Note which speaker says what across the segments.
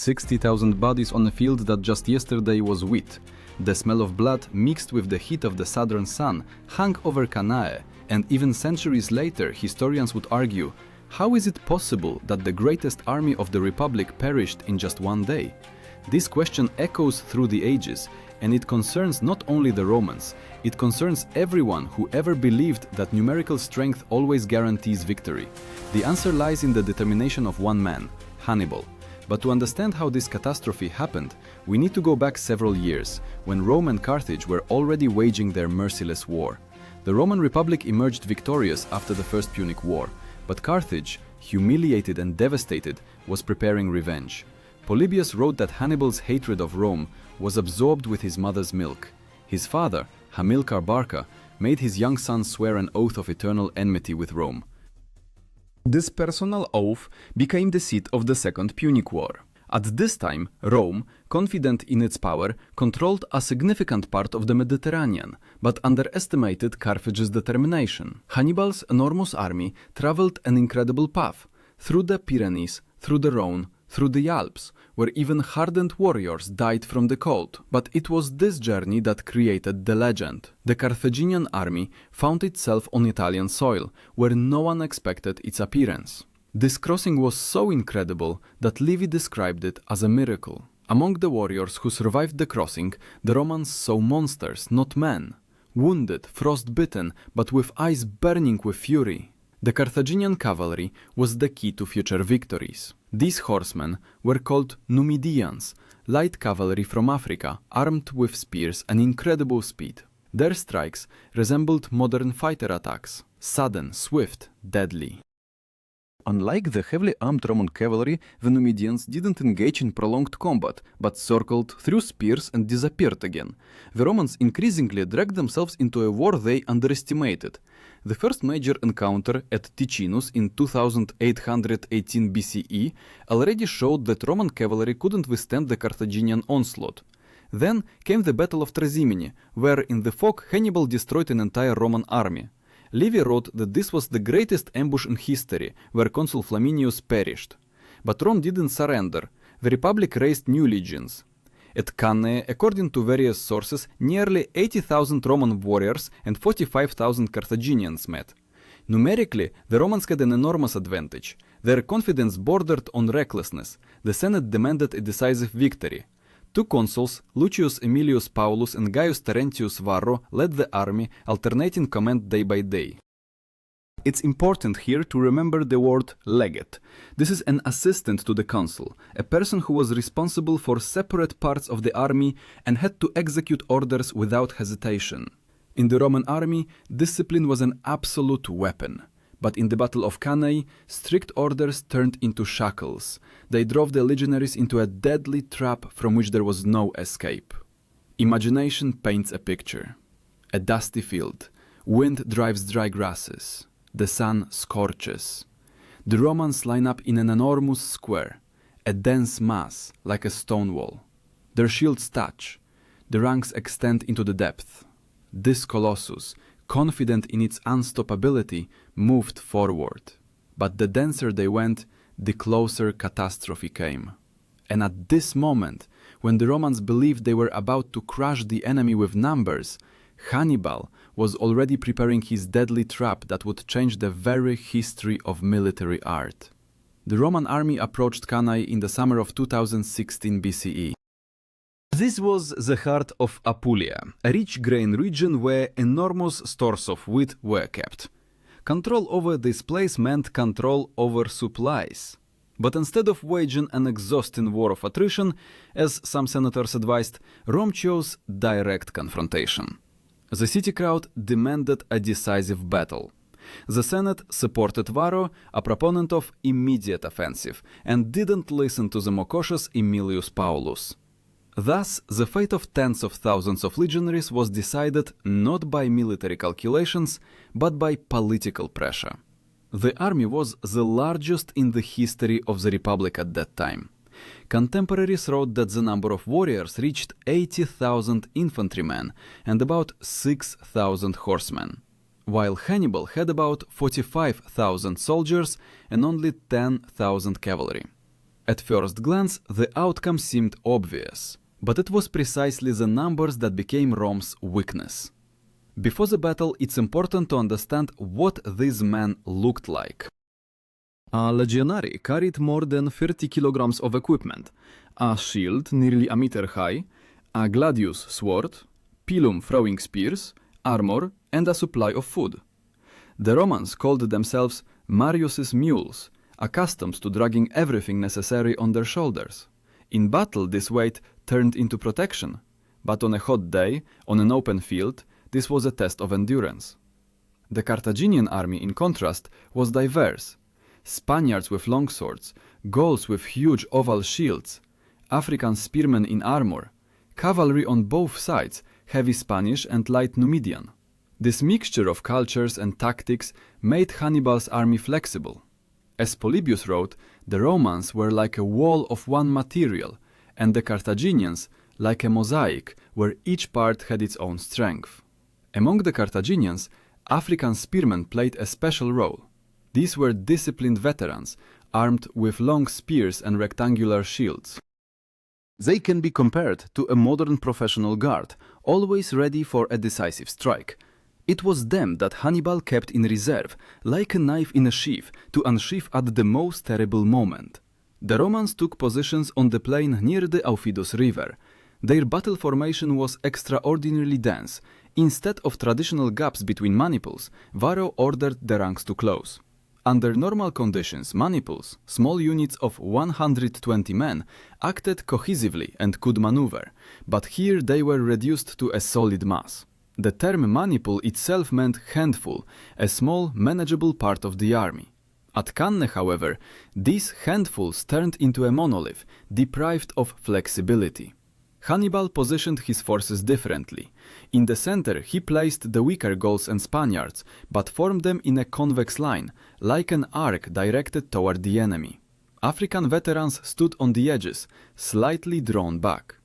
Speaker 1: 60,000 bodies on a field that just yesterday was wheat. The smell of blood, mixed with the heat of the southern sun, hung over Cannae, and even centuries later historians would argue, how is it possible that the greatest army of the Republic perished in just one day? This question echoes through the ages, and it concerns not only the Romans, it concerns everyone who ever believed that numerical strength always guarantees victory. The answer lies in the determination of one man, Hannibal. But to understand how this catastrophe happened, we need to go back several years, when Rome and Carthage were already waging their merciless war. The Roman Republic emerged victorious after the First Punic War, but Carthage, humiliated and devastated, was preparing revenge. Polybius wrote that Hannibal's hatred of Rome was absorbed with his mother's milk. His father, Hamilcar Barca, made his young son swear an oath of eternal enmity with Rome. This personal oath became the seat of the Second Punic War. At this time, Rome, confident in its power, controlled a significant part of the Mediterranean, but underestimated Carthage's determination. Hannibal's enormous army traveled an incredible path, through the Pyrenees, through the Rhone, through the Alps, where even hardened warriors died from the cold. But it was this journey that created the legend. The Carthaginian army found itself on Italian soil, where no one expected its appearance. This crossing was so incredible that Livy described it as a miracle. Among the warriors who survived the crossing, the Romans saw monsters, not men. Wounded, frost-bitten, but with eyes burning with fury. The Carthaginian cavalry was the key to future victories. These horsemen were called Numidians, light cavalry from Africa, armed with spears and incredible speed. Their strikes resembled modern fighter attacks, sudden, swift, deadly. Unlike the heavily armed Roman cavalry, the Numidians didn't engage in prolonged combat, but circled, threw spears and disappeared again. The Romans increasingly dragged themselves into a war they underestimated. The first major encounter at Ticinus in 2818 BCE already showed that Roman cavalry couldn't withstand the Carthaginian onslaught. Then came the Battle of Trasimene, where in the fog Hannibal destroyed an entire Roman army. Livy wrote that this was the greatest ambush in history, where Consul Flaminius perished. But Rome didn't surrender. The Republic raised new legions. At Cannae, according to various sources, nearly 80,000 Roman warriors and 45,000 Carthaginians met. Numerically, the Romans had an enormous advantage. Their confidence bordered on recklessness. The Senate demanded a decisive victory. Two consuls, Lucius Aemilius Paulus and Gaius Terentius Varro, led the army, alternating command day by day. It's important here to remember the word legate. This is an assistant to the consul, a person who was responsible for separate parts of the army and had to execute orders without hesitation. In the Roman army, discipline was an absolute weapon. But in the Battle of Cannae, strict orders turned into shackles. They drove the legionaries into a deadly trap from which there was no escape. Imagination paints a picture. A dusty field. Wind drives dry grasses. The sun scorches. The Romans line up in an enormous square, a dense mass like a stone wall. Their shields touch. The ranks extend into the depth. This colossus, confident in its unstoppability, moved forward. But the denser they went, the closer catastrophe came. And at this moment, when the Romans believed they were about to crush the enemy with numbers, Hannibal was already preparing his deadly trap that would change the very history of military art. The Roman army approached Cannae in the summer of 2016 BCE. This was the heart of Apulia, a rich grain region where enormous stores of wheat were kept. Control over this place meant control over supplies. But instead of waging an exhausting war of attrition, as some senators advised, Rome chose direct confrontation. The city crowd demanded a decisive battle. The Senate supported Varro, a proponent of immediate offensive, and didn't listen to the more cautious Aemilius Paulus. Thus, the fate of tens of thousands of legionaries was decided not by military calculations, but by political pressure. The army was the largest in the history of the Republic at that time. Contemporaries wrote that the number of warriors reached 80,000 infantrymen and about 6,000 horsemen, while Hannibal had about 45,000 soldiers and only 10,000 cavalry. At first glance, the outcome seemed obvious, but it was precisely the numbers that became Rome's weakness. Before the battle, it's important to understand what these men looked like. A legionary carried more than 30 kilograms of equipment, a shield nearly a meter high, a gladius sword, pilum throwing spears, armor, and a supply of food. The Romans called themselves Marius's mules, accustomed to dragging everything necessary on their shoulders. In battle, this weight turned into protection, but on a hot day, on an open field, this was a test of endurance. The Carthaginian army, in contrast, was diverse. Spaniards with long swords, Gauls with huge oval shields, African spearmen in armor, cavalry on both sides, heavy Spanish and light Numidian. This mixture of cultures and tactics made Hannibal's army flexible. As Polybius wrote, the Romans were like a wall of one material, and the Carthaginians like a mosaic where each part had its own strength. Among the Carthaginians, African spearmen played a special role. These were disciplined veterans, armed with long spears and rectangular shields. They can be compared to a modern professional guard, always ready for a decisive strike. It was them that Hannibal kept in reserve, like a knife in a sheath, to unsheath at the most terrible moment. The Romans took positions on the plain near the Aufidus River. Their battle formation was extraordinarily dense. Instead of traditional gaps between maniples, Varro ordered the ranks to close. Under normal conditions, maniples, small units of 120 men, acted cohesively and could maneuver, but here they were reduced to a solid mass. The term manipul itself meant handful, a small, manageable part of the army. At Cannae, however, these handfuls turned into a monolith, deprived of flexibility. Hannibal positioned his forces differently. In the center, he placed the weaker Gauls and Spaniards, but formed them in a convex line, like an arc directed toward the enemy. African veterans stood on the edges, slightly drawn back.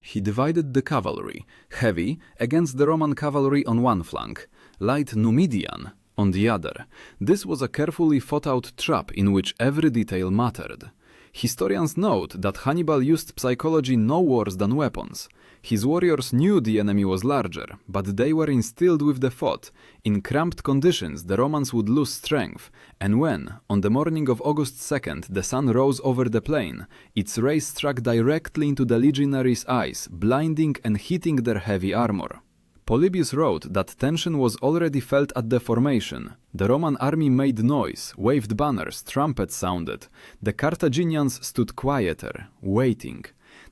Speaker 1: He divided the cavalry, heavy, against the Roman cavalry on one flank, light Numidian on the other. This was a carefully thought-out trap in which every detail mattered. Historians note that Hannibal used psychology no worse than weapons. His warriors knew the enemy was larger, but they were instilled with the thought. In cramped conditions, the Romans would lose strength, and when, on the morning of August 2nd, the sun rose over the plain, its rays struck directly into the legionaries' eyes, blinding and hitting their heavy armor. Polybius wrote that tension was already felt at the formation. The Roman army made noise, waved banners, trumpets sounded. The Carthaginians stood quieter, waiting.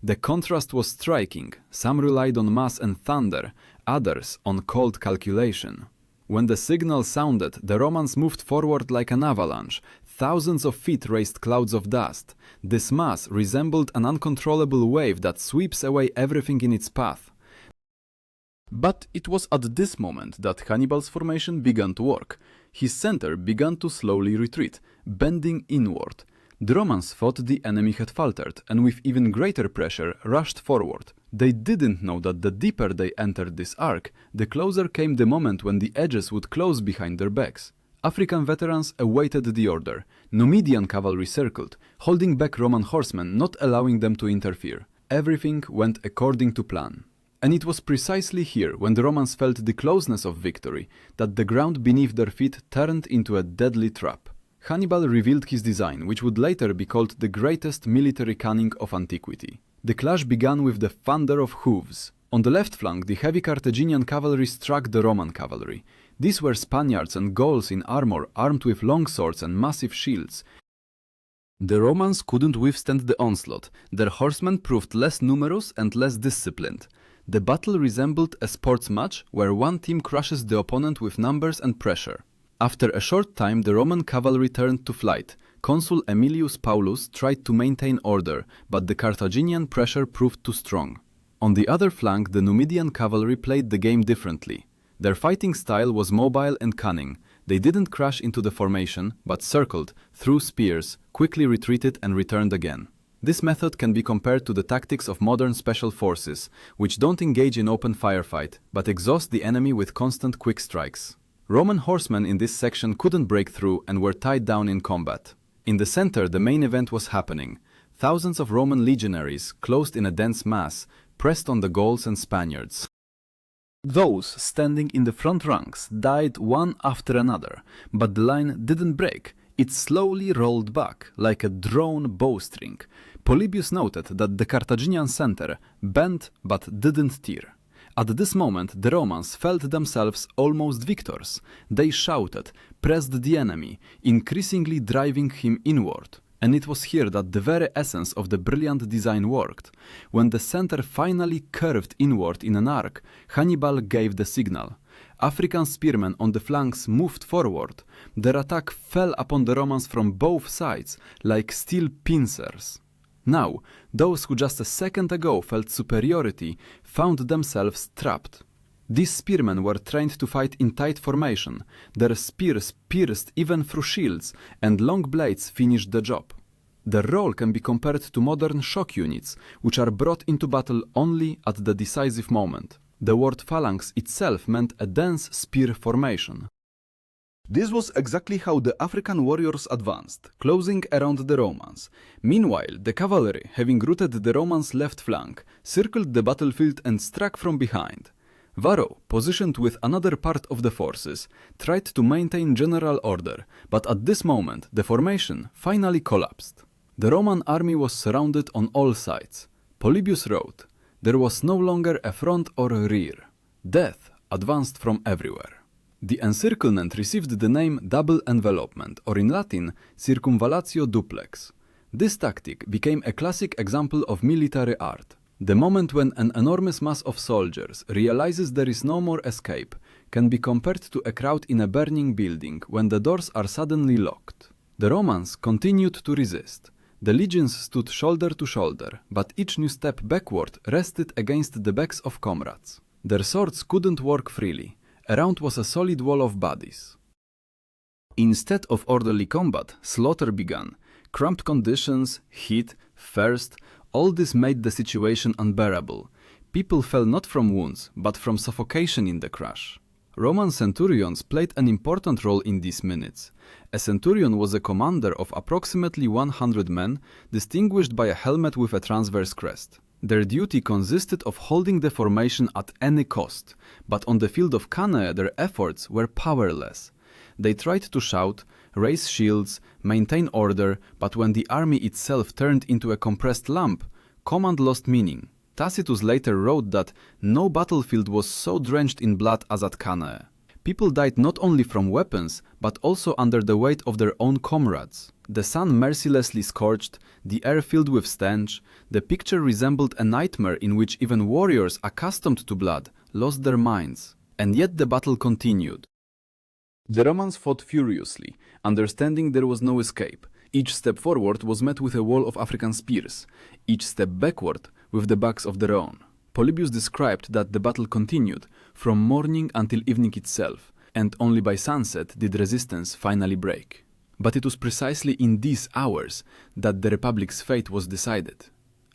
Speaker 1: The contrast was striking. Some relied on mass and thunder, others on cold calculation. When the signal sounded, the Romans moved forward like an avalanche. Thousands of feet raised clouds of dust. This mass resembled an uncontrollable wave that sweeps away everything in its path. But it was at this moment that Hannibal's formation began to work. His center began to slowly retreat, bending inward. The Romans thought the enemy had faltered, and with even greater pressure rushed forward. They didn't know that the deeper they entered this arc, the closer came the moment when the edges would close behind their backs. African veterans awaited the order. Numidian cavalry circled, holding back Roman horsemen, not allowing them to interfere. Everything went according to plan. And it was precisely here, when the Romans felt the closeness of victory, that the ground beneath their feet turned into a deadly trap. Hannibal revealed his design, which would later be called the greatest military cunning of antiquity. The clash began with the thunder of hooves. On the left flank, the heavy Carthaginian cavalry struck the Roman cavalry. These were Spaniards and Gauls in armor, armed with long swords and massive shields. The Romans couldn't withstand the onslaught. Their horsemen proved less numerous and less disciplined. The battle resembled a sports match where one team crushes the opponent with numbers and pressure. After a short time, the Roman cavalry turned to flight. Consul Aemilius Paulus tried to maintain order, but the Carthaginian pressure proved too strong. On the other flank, the Numidian cavalry played the game differently. Their fighting style was mobile and cunning. They didn't crash into the formation, but circled, threw spears, quickly retreated and returned again. This method can be compared to the tactics of modern special forces, which don't engage in open firefight, but exhaust the enemy with constant quick strikes. Roman horsemen in this section couldn't break through and were tied down in combat. In the center, the main event was happening. Thousands of Roman legionaries, closed in a dense mass, pressed on the Gauls and Spaniards. Those standing in the front ranks died one after another, but the line didn't break. It slowly rolled back, like a drawn bowstring. Polybius noted that the Carthaginian center bent but didn't tear. At this moment, the Romans felt themselves almost victors. They shouted, pressed the enemy, increasingly driving him inward. And it was here that the very essence of the brilliant design worked. When the center finally curved inward in an arc, Hannibal gave the signal. African spearmen on the flanks moved forward. Their attack fell upon the Romans from both sides, like steel pincers. Now, those who just a second ago felt superiority found themselves trapped. These spearmen were trained to fight in tight formation. Their spears pierced even through shields, and long blades finished the job. Their role can be compared to modern shock units, which are brought into battle only at the decisive moment. The word phalanx itself meant a dense spear formation. This was exactly how the African warriors advanced, closing around the Romans. Meanwhile, the cavalry, having routed the Romans' left flank, circled the battlefield and struck from behind. Varro, positioned with another part of the forces, tried to maintain general order, but at this moment the formation finally collapsed. The Roman army was surrounded on all sides. Polybius wrote, "There was no longer a front or a rear. Death advanced from everywhere." The encirclement received the name double envelopment, or in Latin, circumvallatio duplex. This tactic became a classic example of military art. The moment when an enormous mass of soldiers realizes there is no more escape can be compared to a crowd in a burning building when the doors are suddenly locked. The Romans continued to resist. The legions stood shoulder to shoulder, but each new step backward rested against the backs of comrades. Their swords couldn't work freely. Around was a solid wall of bodies. Instead of orderly combat, slaughter began. Cramped conditions, heat, thirst, all this made the situation unbearable. People fell not from wounds, but from suffocation in the crush. Roman centurions played an important role in these minutes. A centurion was a commander of approximately 100 men, distinguished by a helmet with a transverse crest. Their duty consisted of holding the formation at any cost, but on the field of Cannae their efforts were powerless. They tried to shout, raise shields, maintain order, but when the army itself turned into a compressed lump, command lost meaning. Tacitus later wrote that no battlefield was so drenched in blood as at Cannae. People died not only from weapons, but also under the weight of their own comrades. The sun mercilessly scorched, the air filled with stench. The picture resembled a nightmare in which even warriors accustomed to blood lost their minds. And yet the battle continued. The Romans fought furiously, understanding there was no escape. Each step forward was met with a wall of African spears, each step backward with the backs of their own. Polybius described that the battle continued from morning until evening itself, and only by sunset did resistance finally break. But it was precisely in these hours that the Republic's fate was decided.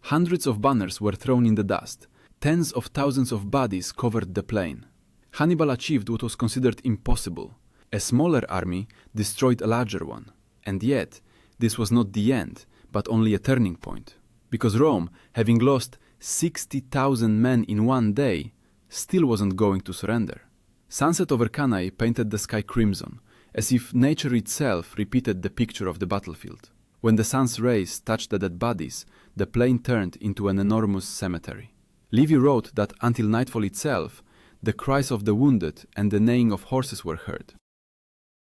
Speaker 1: Hundreds of banners were thrown in the dust. Tens of thousands of bodies covered the plain. Hannibal achieved what was considered impossible. A smaller army destroyed a larger one. And yet, this was not the end, but only a turning point. Because Rome, having lost 60,000 men in one day, still wasn't going to surrender. Sunset over Cannae painted the sky crimson, as if nature itself repeated the picture of the battlefield. When the sun's rays touched the dead bodies, the plain turned into an enormous cemetery. Livy wrote that until nightfall itself, the cries of the wounded and the neighing of horses were heard.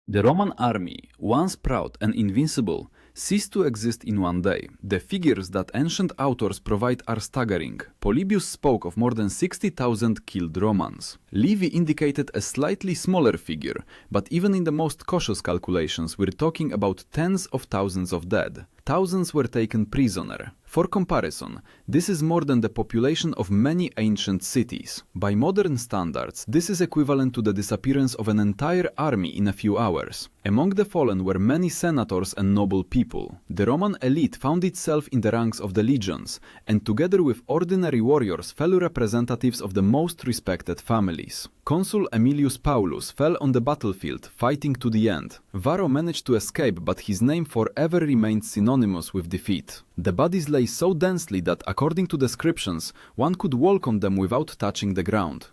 Speaker 1: The Roman army, once proud and invincible, ceased to exist in one day. The figures that ancient authors provide are staggering. Polybius spoke of more than 60,000 killed Romans. Livy indicated a slightly smaller figure, but even in the most cautious calculations we're talking about tens of thousands of dead. Thousands were taken prisoner. For comparison, this is more than the population of many ancient cities. By modern standards, this is equivalent to the disappearance of an entire army in a few hours. Among the fallen were many senators and noble people. The Roman elite found itself in the ranks of the legions, and together with ordinary warriors fell representatives of the most respected families. Consul Aemilius Paulus fell on the battlefield, fighting to the end. Varro managed to escape, but his name forever remained synonymous with defeat. The bodies lay so densely that, according to descriptions, one could walk on them without touching the ground.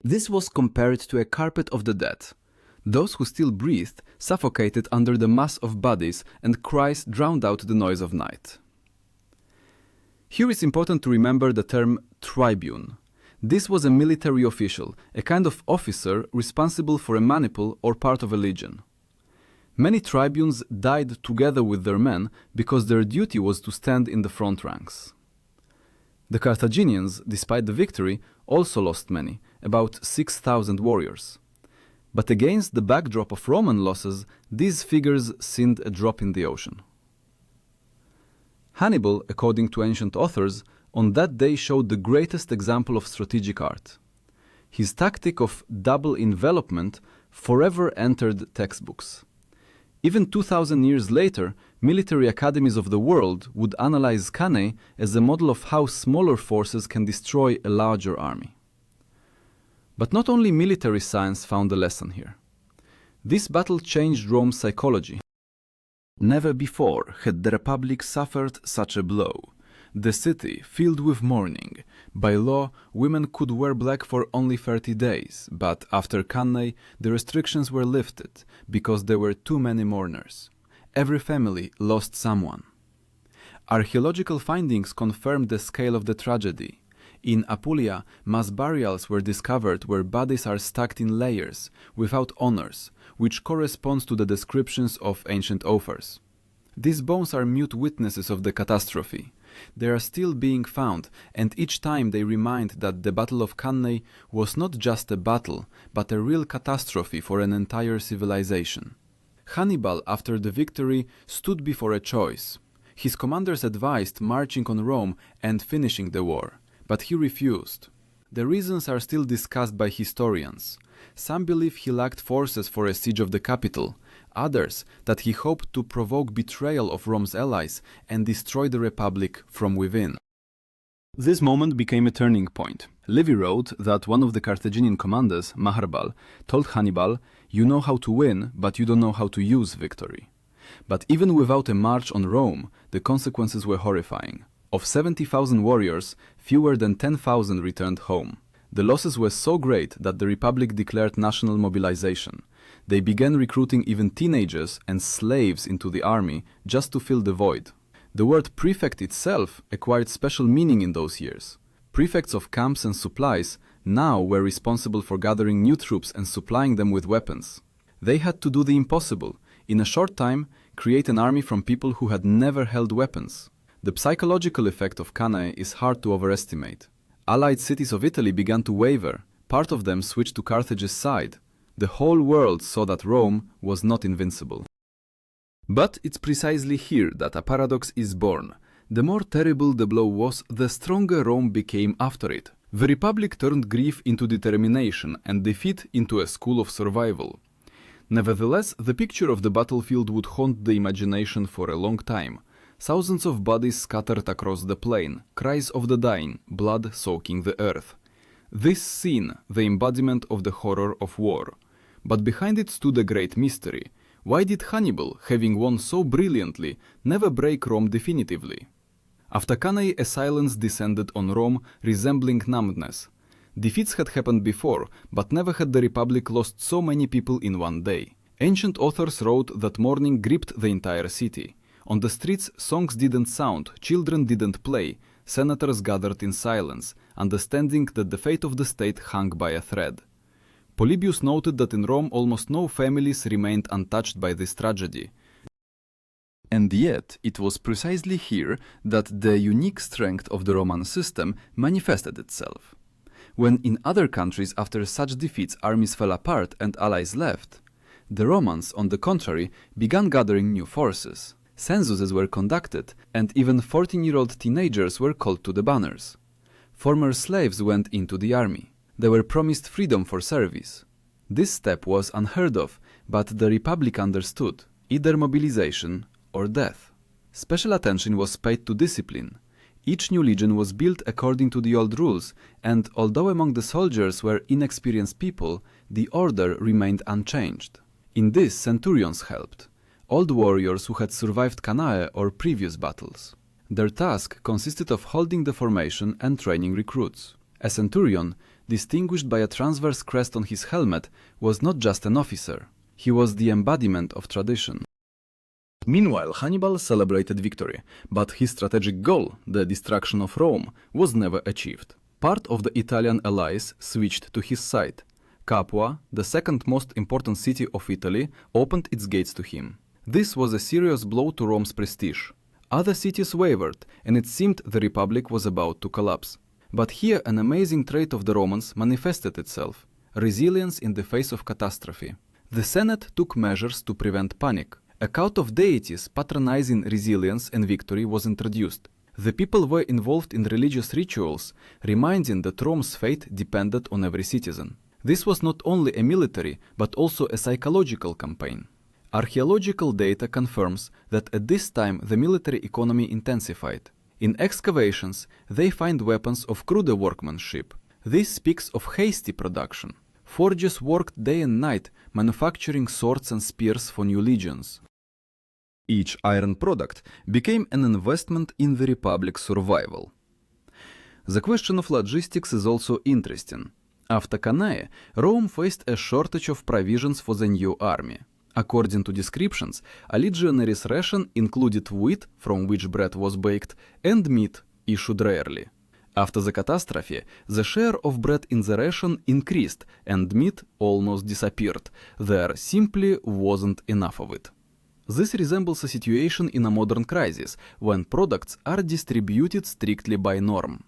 Speaker 1: This was compared to a carpet of the dead. Those who still breathed suffocated under the mass of bodies, and cries drowned out the noise of night. Here it's important to remember the term tribune. This was a military official, a kind of officer responsible for a maniple or part of a legion. Many tribunes died together with their men because their duty was to stand in the front ranks. The Carthaginians, despite the victory, also lost many, about 6,000 warriors. But against the backdrop of Roman losses, these figures seemed a drop in the ocean. Hannibal, according to ancient authors, on that day showed the greatest example of strategic art. His tactic of double envelopment forever entered textbooks. Even 2,000 years later, military academies of the world would analyze Cannae as a model of how smaller forces can destroy a larger army. But not only military science found a lesson here. This battle changed Rome's psychology. Never before had the Republic suffered such a blow. The city filled with mourning. By law, women could wear black for only 30 days, but after Cannae, the restrictions were lifted because there were too many mourners. Every family lost someone. Archaeological findings confirmed the scale of the tragedy. In Apulia, mass burials were discovered where bodies are stacked in layers, without honors, which corresponds to the descriptions of ancient authors. These bones are mute witnesses of the catastrophe. They are still being found, and each time they remind that the Battle of Cannae was not just a battle, but a real catastrophe for an entire civilization. Hannibal, after the victory, stood before a choice. His commanders advised marching on Rome and finishing the war, but he refused. The reasons are still discussed by historians. Some believe he lacked forces for a siege of the capital, others that he hoped to provoke betrayal of Rome's allies and destroy the Republic from within. This moment became a turning point. Livy wrote that one of the Carthaginian commanders, Hannibal, told Hannibal, "You know how to win, but you don't know how to use victory." But even without a march on Rome, the consequences were horrifying. Of 70,000 warriors, fewer than 10,000 returned home. The losses were so great that the Republic declared national mobilization. They began recruiting even teenagers and slaves into the army just to fill the void. The word prefect itself acquired special meaning in those years. Prefects of camps and supplies now were responsible for gathering new troops and supplying them with weapons. They had to do the impossible, in a short time create an army from people who had never held weapons. The psychological effect of Cannae is hard to overestimate. Allied cities of Italy began to waver. Part of them switched to Carthage's side. The whole world saw that Rome was not invincible. But it's precisely here that a paradox is born. The more terrible the blow was, the stronger Rome became after it. The Republic turned grief into determination and defeat into a school of survival. Nevertheless, the picture of the battlefield would haunt the imagination for a long time. Thousands of bodies scattered across the plain, cries of the dying, blood soaking the earth. This scene, the embodiment of the horror of war. But behind it stood a great mystery. Why did Hannibal, having won so brilliantly, never break Rome definitively? After Cannae, a silence descended on Rome, resembling numbness. Defeats had happened before, but never had the Republic lost so many people in one day. Ancient authors wrote that mourning gripped the entire city. On the streets, songs didn't sound, children didn't play, senators gathered in silence, understanding that the fate of the state hung by a thread. Polybius noted that in Rome almost no families remained untouched by this tragedy. And yet, it was precisely here that the unique strength of the Roman system manifested itself. When in other countries after such defeats armies fell apart and allies left, the Romans, on the contrary, began gathering new forces. Censuses were conducted, and even 14-year-old teenagers were called to the banners. Former slaves went into the army. They were promised freedom for service. This step was unheard of, but the Republic understood, either mobilization or death. Special attention was paid to discipline. Each new legion was built according to the old rules, and although among the soldiers were inexperienced people, the order remained unchanged. In this, centurions helped, old warriors who had survived Cannae or previous battles. Their task consisted of holding the formation and training recruits. A centurion, distinguished by a transverse crest on his helmet, was not just an officer. He was the embodiment of tradition. Meanwhile, Hannibal celebrated victory, but his strategic goal, the destruction of Rome, was never achieved. Part of the Italian allies switched to his side. Capua, the second most important city of Italy, opened its gates to him. This was a serious blow to Rome's prestige. Other cities wavered, and it seemed the Republic was about to collapse. But here an amazing trait of the Romans manifested itself: resilience in the face of catastrophe. The Senate took measures to prevent panic. A cult of deities patronizing resilience and victory was introduced. The people were involved in religious rituals, reminding that Rome's fate depended on every citizen. This was not only a military, but also a psychological campaign. Archaeological data confirms that at this time the military economy intensified. In excavations, they find weapons of crude workmanship. This speaks of hasty production. Forges worked day and night, manufacturing swords and spears for new legions. Each iron product became an investment in the Republic's survival. The question of logistics is also interesting. After Cannae, Rome faced a shortage of provisions for the new army. According to descriptions, a legionary's ration included wheat, from which bread was baked, and meat, issued rarely. After the catastrophe, the share of bread in the ration increased and meat almost disappeared. There simply wasn't enough of it. This resembles a situation in a modern crisis, when products are distributed strictly by norm.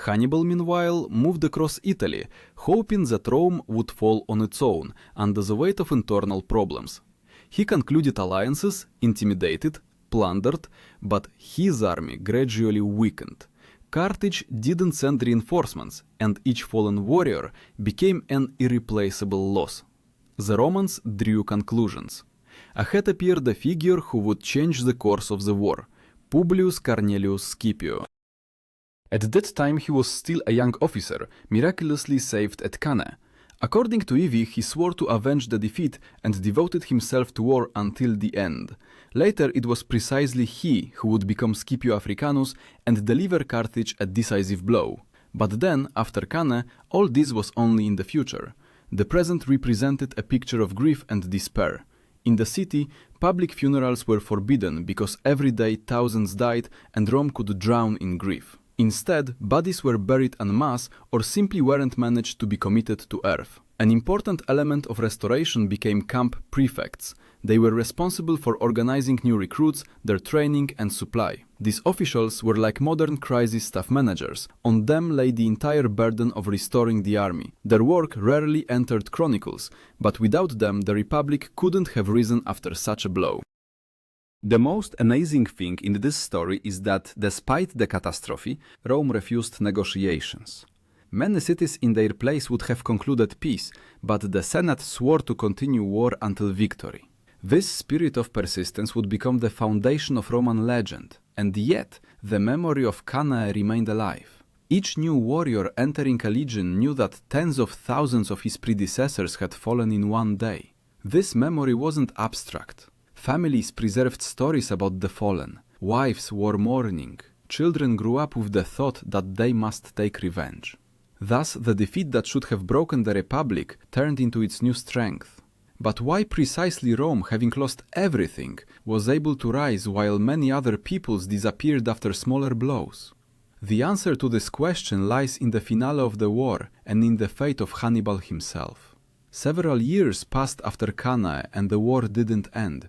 Speaker 1: Hannibal, meanwhile, moved across Italy, hoping that Rome would fall on its own under the weight of internal problems. He concluded alliances, intimidated, plundered, but his army gradually weakened. Carthage didn't send reinforcements, and each fallen warrior became an irreplaceable loss. The Romans drew conclusions. Ahead appeared a figure who would change the course of the war: Publius Cornelius Scipio. At that time he was still a young officer, miraculously saved at Cannae. According to Livy, he swore to avenge the defeat and devoted himself to war until the end. Later it was precisely he who would become Scipio Africanus and deliver Carthage a decisive blow. But then, after Cannae, all this was only in the future. The present represented a picture of grief and despair. In the city, public funerals were forbidden because every day thousands died and Rome could drown in grief. Instead, bodies were buried en masse or simply weren't managed to be committed to earth. An important element of restoration became camp prefects. They were responsible for organizing new recruits, their training and supply. These officials were like modern crisis staff managers. On them lay the entire burden of restoring the army. Their work rarely entered chronicles, but without them the Republic couldn't have risen after such a blow. The most amazing thing in this story is that, despite the catastrophe, Rome refused negotiations. Many cities in their place would have concluded peace, but the Senate swore to continue war until victory. This spirit of persistence would become the foundation of Roman legend, and yet the memory of Cannae remained alive. Each new warrior entering a legion knew that tens of thousands of his predecessors had fallen in one day. This memory wasn't abstract. Families preserved stories about the fallen. Wives wore mourning. Children grew up with the thought that they must take revenge. Thus, the defeat that should have broken the Republic turned into its new strength. But why precisely Rome, having lost everything, was able to rise while many other peoples disappeared after smaller blows? The answer to this question lies in the finale of the war and in the fate of Hannibal himself. Several years passed after Cannae and the war didn't end.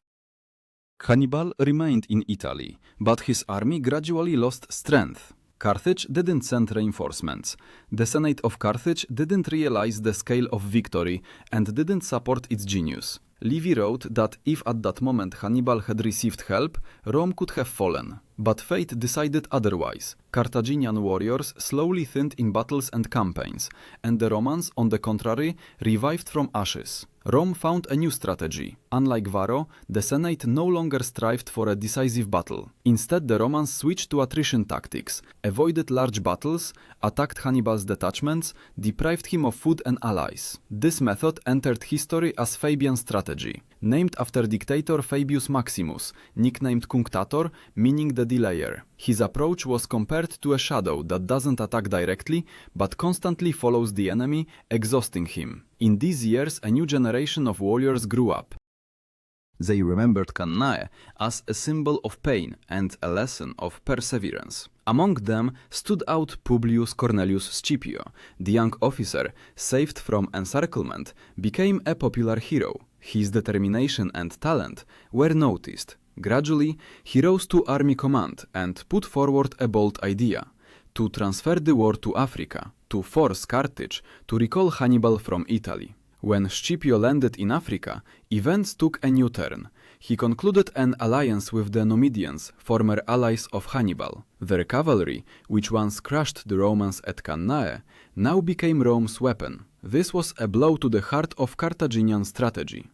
Speaker 1: Hannibal remained in Italy, but his army gradually lost strength. Carthage didn't send reinforcements. The Senate of Carthage didn't realize the scale of victory and didn't support its genius. Livy wrote that if at that moment Hannibal had received help, Rome could have fallen. But fate decided otherwise. Carthaginian warriors slowly thinned in battles and campaigns, and the Romans, on the contrary, revived from ashes. Rome found a new strategy. Unlike Varro, the Senate no longer strived for a decisive battle. Instead, the Romans switched to attrition tactics, avoided large battles, attacked Hannibal's detachments, deprived him of food and allies. This method entered history as Fabian strategy, named after dictator Fabius Maximus, nicknamed Cunctator, meaning the delayer. His approach was compared to a shadow that doesn't attack directly, but constantly follows the enemy, exhausting him. In these years, a new generation of warriors grew up. They remembered Cannae as a symbol of pain and a lesson of perseverance. Among them stood out Publius Cornelius Scipio. The young officer, saved from encirclement, became a popular hero. His determination and talent were noticed. Gradually, he rose to army command and put forward a bold idea: to transfer the war to Africa, to force Carthage to recall Hannibal from Italy. When Scipio landed in Africa, events took a new turn. He concluded an alliance with the Numidians, former allies of Hannibal. Their cavalry, which once crushed the Romans at Cannae, now became Rome's weapon. This was a blow to the heart of Carthaginian strategy.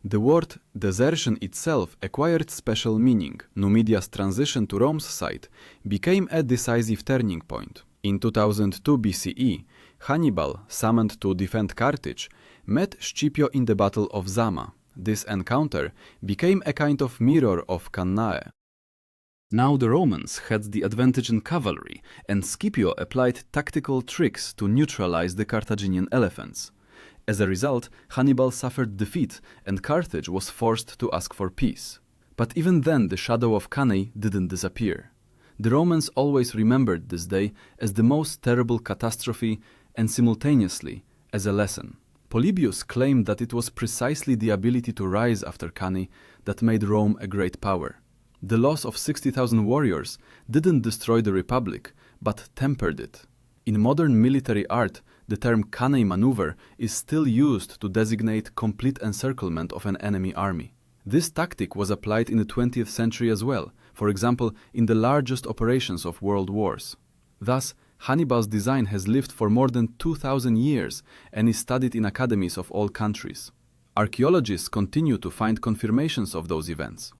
Speaker 1: The word desertion itself acquired special meaning. Numidia's transition to Rome's side became a decisive turning point. In 2002 BCE, Hannibal, summoned to defend Carthage, met Scipio in the Battle of Zama. This encounter became a kind of mirror of Cannae. Now the Romans had the advantage in cavalry, and Scipio applied tactical tricks to neutralize the Carthaginian elephants. As a result, Hannibal suffered defeat, and Carthage was forced to ask for peace. But even then, the shadow of Cannae didn't disappear. The Romans always remembered this day as the most terrible catastrophe and simultaneously as a lesson. Polybius claimed that it was precisely the ability to rise after Cannae that made Rome a great power. The loss of 60,000 warriors didn't destroy the Republic, but tempered it. In modern military art, the term Cannae maneuver is still used to designate complete encirclement of an enemy army. This tactic was applied in the 20th century as well, for example, in the largest operations of world wars. Thus, Hannibal's design has lived for more than 2,000 years and is studied in academies of all countries. Archaeologists continue to find confirmations of those events.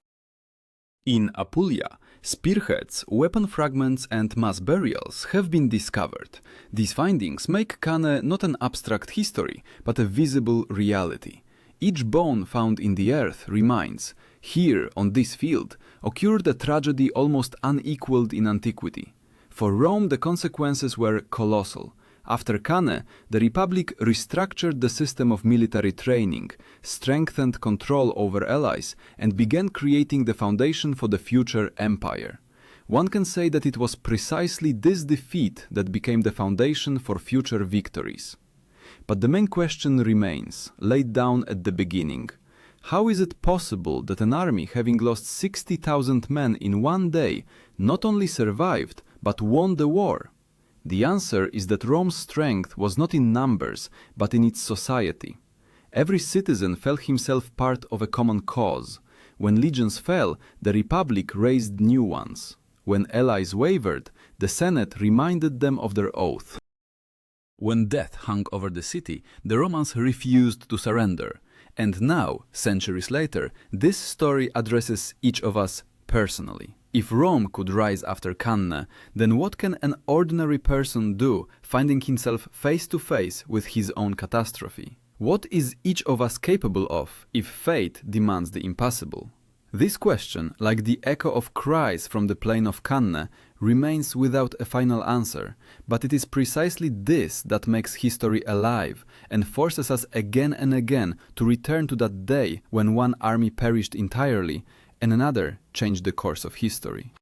Speaker 1: In Apulia, spearheads, weapon fragments and mass burials have been discovered. These findings make Cannae not an abstract history, but a visible reality. Each bone found in the earth reminds, here, on this field, occurred a tragedy almost unequaled in antiquity. For Rome, the consequences were colossal. After Cannae, the Republic restructured the system of military training, strengthened control over allies, and began creating the foundation for the future empire. One can say that it was precisely this defeat that became the foundation for future victories. But the main question remains, laid down at the beginning. How is it possible that an army having lost 60,000 men in one day not only survived, but won the war? The answer is that Rome's strength was not in numbers, but in its society. Every citizen felt himself part of a common cause. When legions fell, the Republic raised new ones. When allies wavered, the Senate reminded them of their oath. When death hung over the city, the Romans refused to surrender. And now, centuries later, this story addresses each of us personally. If Rome could rise after Cannae, then what can an ordinary person do, finding himself face to face with his own catastrophe? What is each of us capable of if fate demands the impossible? This question, like the echo of cries from the plain of Cannae, remains without a final answer, but it is precisely this that makes history alive and forces us again and again to return to that day when one army perished entirely and another changed the course of history.